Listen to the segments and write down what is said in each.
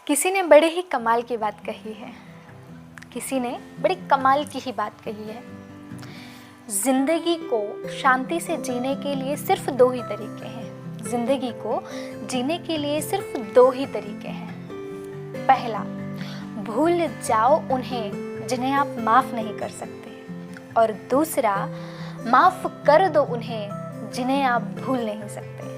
किसी ने बड़े ही कमाल की बात कही है, किसी ने बड़ी कमाल की ही बात कही है। जिंदगी को शांति से जीने के लिए सिर्फ दो ही तरीके हैं। जिंदगी को जीने के लिए सिर्फ दो ही तरीके हैं। पहला, भूल जाओ उन्हें जिन्हें आप माफ नहीं कर सकते, और दूसरा, माफ कर दो उन्हें जिन्हें आप भूल नहीं सकते।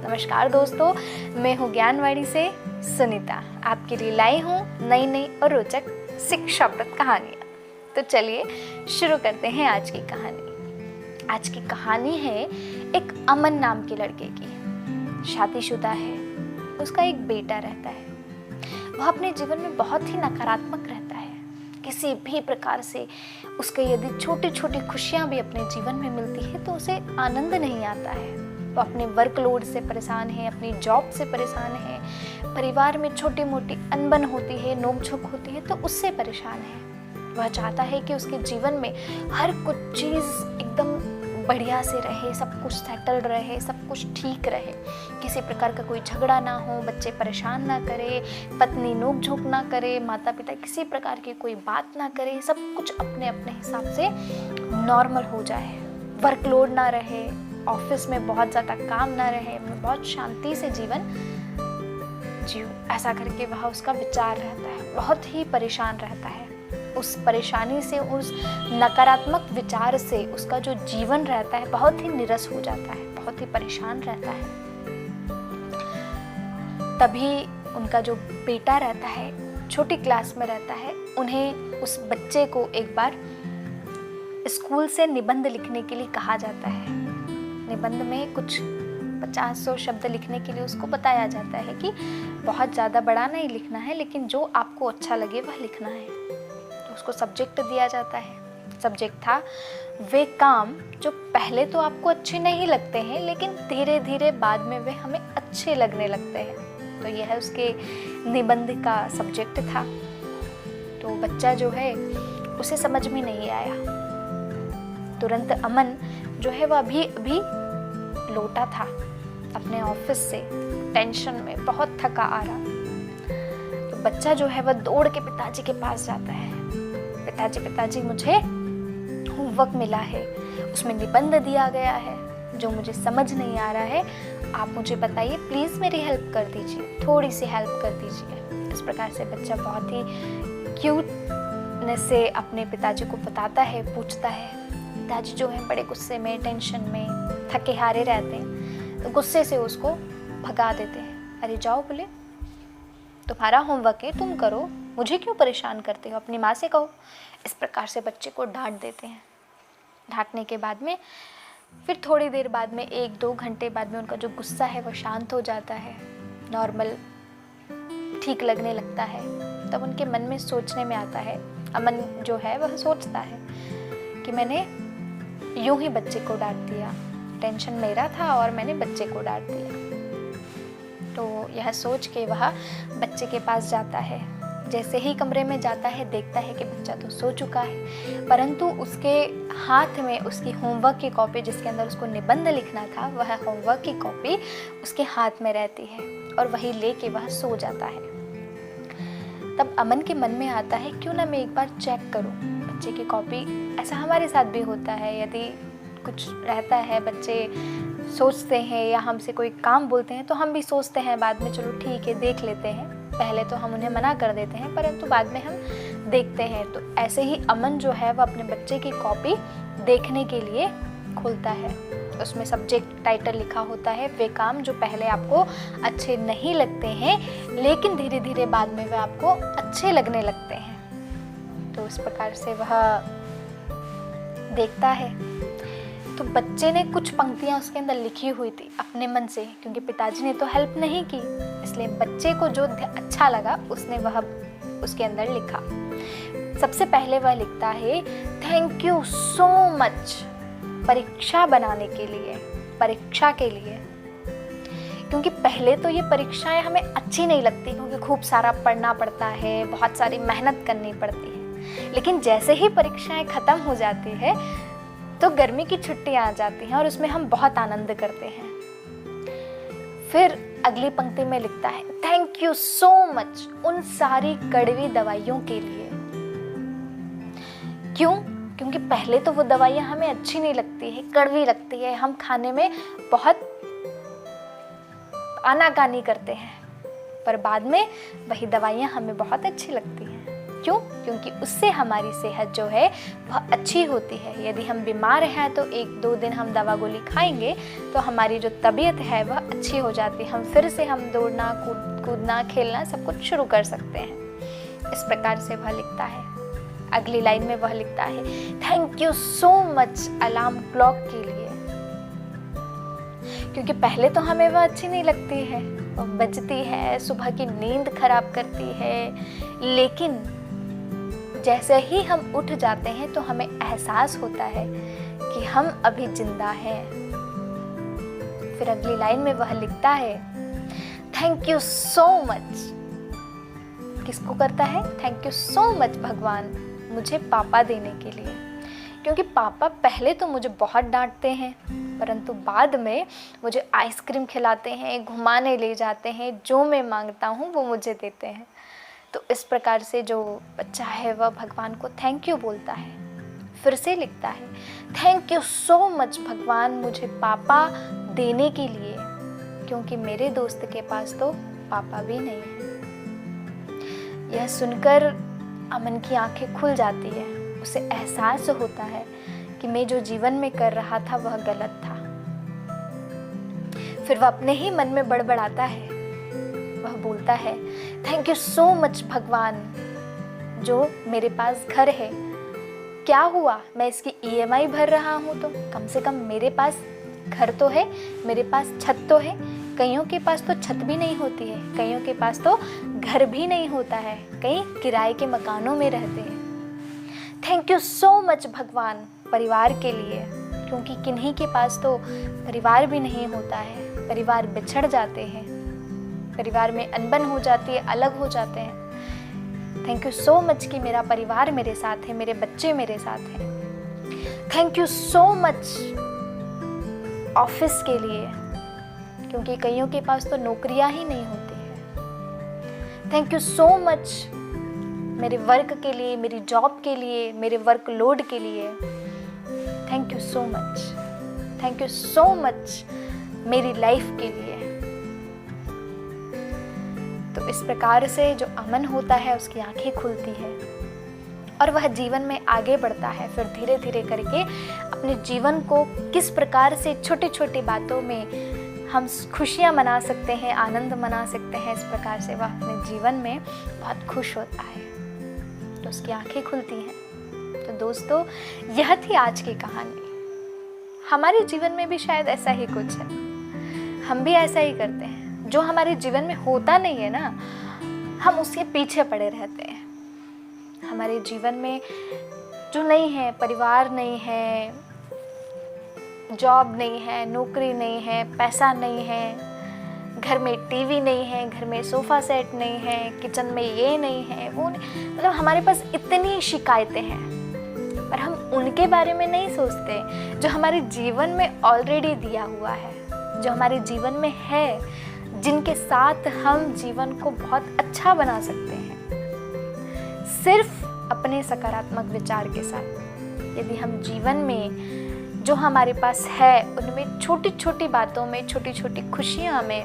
नमस्कार दोस्तों, मैं हूँ ज्ञानवाणी से सुनीता। आपके लिए लाई हूँ नई नई और रोचक शिक्षाप्रद कहानियाँ। तो चलिए शुरू करते हैं आज की कहानी। आज की कहानी है एक अमन नाम के लड़के की। शादीशुदा है, उसका एक बेटा रहता है। वह अपने जीवन में बहुत ही नकारात्मक रहता है। किसी भी प्रकार से उसके यदि छोटी छोटी खुशियाँ भी अपने जीवन में मिलती है तो उसे आनंद नहीं आता है। वो अपने वर्कलोड से परेशान है, अपनी जॉब से परेशान है, परिवार में छोटी मोटी अनबन होती है, नोकझोंक होती है तो उससे परेशान है। वह चाहता है कि उसके जीवन में हर कुछ चीज़ एकदम बढ़िया से रहे, सब कुछ सेटल रहे, सब कुछ ठीक रहे, किसी प्रकार का कोई झगड़ा ना हो, बच्चे परेशान ना करे, पत्नी नोकझोंक ना करे, माता पिता किसी प्रकार की कोई बात ना करे, सब कुछ अपने अपने हिसाब से नॉर्मल हो जाए, वर्कलोड ना रहे, ऑफिस में बहुत ज़्यादा काम ना रहे, मैं बहुत शांति से जीवन जियो, ऐसा करके वह उसका विचार रहता है। बहुत ही परेशान रहता है। उस परेशानी से, उस नकारात्मक विचार से उसका जो जीवन रहता है बहुत ही निरस हो जाता है, बहुत ही परेशान रहता है। तभी उनका जो बेटा रहता है, छोटी क्लास में रहता है, उन्हें उस बच्चे को एक बार स्कूल से निबंध लिखने के लिए कहा जाता है। निबंध में कुछ 50-100 शब्द लिखने के लिए उसको बताया जाता है कि बहुत ज़्यादा बड़ा नहीं लिखना है, लेकिन जो आपको अच्छा लगे वह लिखना है। तो उसको सब्जेक्ट दिया जाता है। सब्जेक्ट था वे काम जो पहले तो आपको अच्छे नहीं लगते हैं लेकिन धीरे धीरे बाद में वे हमें अच्छे लगने लगते हैं। तो यह उसके निबंध का सब्जेक्ट था। तो बच्चा जो है उसे समझ में नहीं आया। तुरंत अमन जो है वह अभी लौटा था अपने ऑफिस से, टेंशन में बहुत थका आ रहा। तो बच्चा जो है वह दौड़ के पिताजी के पास जाता है। पिताजी मुझे होमवर्क मिला है, उसमें निबंध दिया गया है जो मुझे समझ नहीं आ रहा है, आप मुझे बताइए, प्लीज़ मेरी हेल्प कर दीजिए, थोड़ी सी हेल्प कर दीजिए। इस प्रकार से बच्चा बहुत ही क्यूटनेस से अपने पिताजी को बताता है, पूछता है। पिताजी जो है बड़े गुस्से में, टेंशन में, थके हारे रहते हैं, तो गुस्से से उसको भगा देते हैं। अरे जाओ, बोले तुम्हारा होमवर्क है, तुम करो, मुझे क्यों परेशान करते हो, अपनी माँ से कहो। इस प्रकार से बच्चे को डांट देते हैं। डांटने के बाद में फिर थोड़ी देर बाद में, 1-2 घंटे बाद में उनका जो गुस्सा है वह शांत हो जाता है, नॉर्मल ठीक लगने लगता है। तब उनके मन में सोचने में आता है, अमन जो है वह सोचता है कि मैंने यूं ही बच्चे को डांट दिया, टेंशन मेरा था और मैंने बच्चे को डांट दिया। तो यह सोच के वह बच्चे के पास जाता है। जैसे ही कमरे में जाता है देखता है कि बच्चा तो सो चुका है, परंतु उसके हाथ में उसकी होमवर्क की कॉपी, जिसके अंदर उसको निबंध लिखना था, वह होमवर्क की कॉपी उसके हाथ में रहती है और वही लेके वह सो जाता है। तब अमन के मन में आता है क्यों ना मैं एक बार चेक करूं बच्चे की कॉपी। ऐसा हमारे साथ भी होता है, यदि कुछ रहता है, बच्चे सोचते हैं या हमसे कोई काम बोलते हैं तो हम भी सोचते हैं बाद में, चलो ठीक है देख लेते हैं। पहले तो हम उन्हें मना कर देते हैं, परंतु बाद में हम देखते हैं। तो ऐसे ही अमन जो है वह अपने बच्चे की कॉपी देखने के लिए खोलता है। उसमें सब्जेक्ट टाइटल लिखा होता है वे काम जो पहले आपको अच्छे नहीं लगते हैं लेकिन धीरे धीरे बाद में वे आपको अच्छे लगने लगते हैं। तो इस प्रकार से वह देखता है। तो बच्चे ने कुछ पंक्तियां उसके अंदर लिखी हुई थी अपने मन से, क्योंकि पिताजी ने तो हेल्प नहीं की, इसलिए बच्चे को जो अच्छा लगा उसने वह उसके अंदर लिखा। सबसे पहले वह लिखता है थैंक यू सो मच परीक्षा बनाने के लिए, परीक्षा के लिए। क्योंकि पहले तो ये परीक्षाएं हमें अच्छी नहीं लगती, क्योंकि खूब सारा पढ़ना पड़ता है, बहुत सारी मेहनत करनी पड़ती है। लेकिन जैसे ही परीक्षाएं ख़त्म हो जाती है तो गर्मी की छुट्टियां आ जाती हैं और उसमें हम बहुत आनंद करते हैं। फिर अगली पंक्ति में लिखता है, थैंक यू सो मच उन सारी कड़वी दवाइयों के लिए। क्यों? क्योंकि पहले तो वो दवाइयाँ हमें अच्छी नहीं लगती है, कड़वी लगती है, हम खाने में बहुत आनाकानी करते हैं, पर बाद में वही दवाइयाँ हमें बहुत अच्छी लगती हैं। क्यों? क्योंकि उससे हमारी सेहत जो है वह अच्छी होती है। यदि हम बीमार हैं तो 1-2 दिन हम दवा गोली खाएंगे तो हमारी जो तबीयत है वह अच्छी हो जाती है, हम फिर से हम दौड़ना कूदना खेलना सब कुछ शुरू कर सकते हैं। इस प्रकार से वह लिखता है। अगली लाइन में वह लिखता है, thank you so much alarm clock के लिए। क्योंकि पहले तो हमें वह अच्छी नहीं लगती है, वह बजती है, सुबह की नींद खराब करती है, लेकिन जैसे ही हम उठ जाते हैं तो हमें एहसास होता है कि हम अभी जिंदा हैं। फिर अगली लाइन में वह लिखता है, थैंक यू सो मच। किसको करता है? थैंक यू सो मच भगवान मुझे पापा देने के लिए। क्योंकि पापा पहले तो मुझे बहुत डांटते हैं, परंतु बाद में मुझे आइसक्रीम खिलाते हैं, घुमाने ले जाते हैं, जो मैं मांगता हूँ वो मुझे देते हैं। तो इस प्रकार से जो बच्चा है वह भगवान को थैंक यू बोलता है। फिर से लिखता है, थैंक यू सो मच भगवान मुझे पापा देने के लिए, क्योंकि मेरे दोस्त के पास तो पापा भी नहीं है। यह सुनकर अमन की आंखें खुल जाती है। उसे एहसास होता है कि मैं जो जीवन में कर रहा था वह गलत था। फिर वह अपने ही मन में बड़बड़ाता है। वह बोलता है, थैंक यू सो मच भगवान जो मेरे पास घर है। क्या हुआ? मैं इसकी EMI भर रहा हूँ तो कम से कम मेरे पास घर तो है, मेरे पास छत तो है। कईयों के पास तो छत भी नहीं होती है, कईयों के पास तो घर भी नहीं होता है, कई किराए के मकानों में रहते हैं। थैंक यू सो मच भगवान परिवार के लिए, क्योंकि किन्हीं के पास तो परिवार भी नहीं होता है, परिवार बिछड़ जाते हैं, परिवार में अनबन हो जाती है, अलग हो जाते हैं। थैंक यू सो मच कि मेरा परिवार मेरे साथ है, मेरे बच्चे मेरे साथ हैं। Thank you so much office के लिए, क्योंकि कईयों के पास तो नौकरियां ही नहीं होती है। थैंक यू सो मच मेरे वर्क के लिए, मेरी जॉब के लिए, मेरे वर्क लोड के लिए। Thank you so much, thank you so much मेरी लाइफ के लिए। तो इस प्रकार से जो अमन होता है उसकी आंखें खुलती है और वह जीवन में आगे बढ़ता है। फिर धीरे धीरे करके अपने जीवन को किस प्रकार से छोटी छोटी बातों में हम खुशियाँ मना सकते हैं, आनंद मना सकते हैं, इस प्रकार से वह अपने जीवन में बहुत खुश होता है। तो उसकी आंखें खुलती हैं। तो दोस्तों, यह थी आज की कहानी। हमारे जीवन में भी शायद ऐसा ही कुछ है, हम भी ऐसा ही करते हैं। जो हमारे जीवन में होता नहीं है ना, हम उसके पीछे पड़े रहते हैं। हमारे जीवन में जो नहीं है, परिवार नहीं है, जॉब नहीं है, नौकरी नहीं है, पैसा नहीं है, घर में टीवी नहीं है, घर में सोफ़ा सेट नहीं है, किचन में ये नहीं है, वो नहीं, मतलब हमारे पास इतनी शिकायतें हैं, पर हम उनके बारे में नहीं सोचते जो हमारे जीवन में ऑलरेडी दिया हुआ है, जो हमारे जीवन में है, जिनके साथ हम जीवन को बहुत अच्छा बना सकते हैं। सिर्फ अपने सकारात्मक विचार के साथ यदि हम जीवन में जो हमारे पास है उनमें छोटी छोटी बातों में, छोटी छोटी खुशियाँ में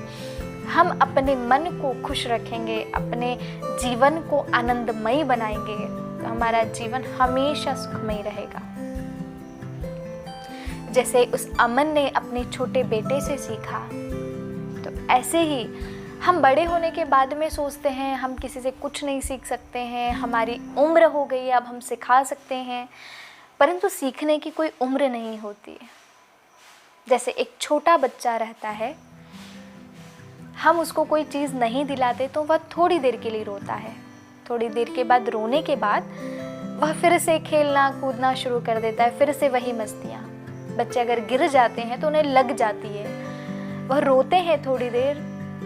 हम अपने मन को खुश रखेंगे, अपने जीवन को आनंदमयी बनाएंगे, तो हमारा जीवन हमेशा सुखमय रहेगा। जैसे उस अमन ने अपने छोटे बेटे से सीखा, तो ऐसे ही हम बड़े होने के बाद में सोचते हैं हम किसी से कुछ नहीं सीख सकते हैं, हमारी उम्र हो गई अब हम सिखा सकते हैं, परंतु सीखने की कोई उम्र नहीं होती है। जैसे एक छोटा बच्चा रहता है, हम उसको कोई चीज़ नहीं दिलाते तो वह थोड़ी देर के लिए रोता है, थोड़ी देर के बाद रोने के बाद वह फिर से खेलना कूदना शुरू कर देता है, फिर से वही मस्तियाँ। बच्चे अगर गिर जाते हैं तो उन्हें लग जाती है, वह रोते हैं थोड़ी देर,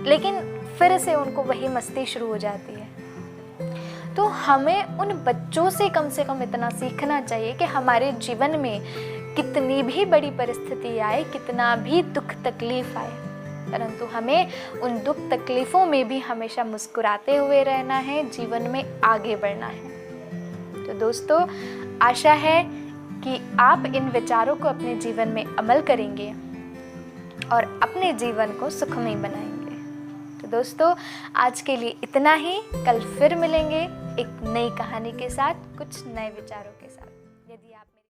लेकिन फिर से उनको वही मस्ती शुरू हो जाती है। तो हमें उन बच्चों से कम इतना सीखना चाहिए कि हमारे जीवन में कितनी भी बड़ी परिस्थिति आए, कितना भी दुख तकलीफ आए, परंतु हमें उन दुख तकलीफ़ों में भी हमेशा मुस्कुराते हुए रहना है, जीवन में आगे बढ़ना है। तो दोस्तों, आशा है कि आप इन विचारों को अपने जीवन में अमल करेंगे और अपने जीवन को सुखमय बनाएंगे। तो दोस्तों, आज के लिए इतना ही। कल फिर मिलेंगे एक नई कहानी के साथ, कुछ नए विचारों के साथ।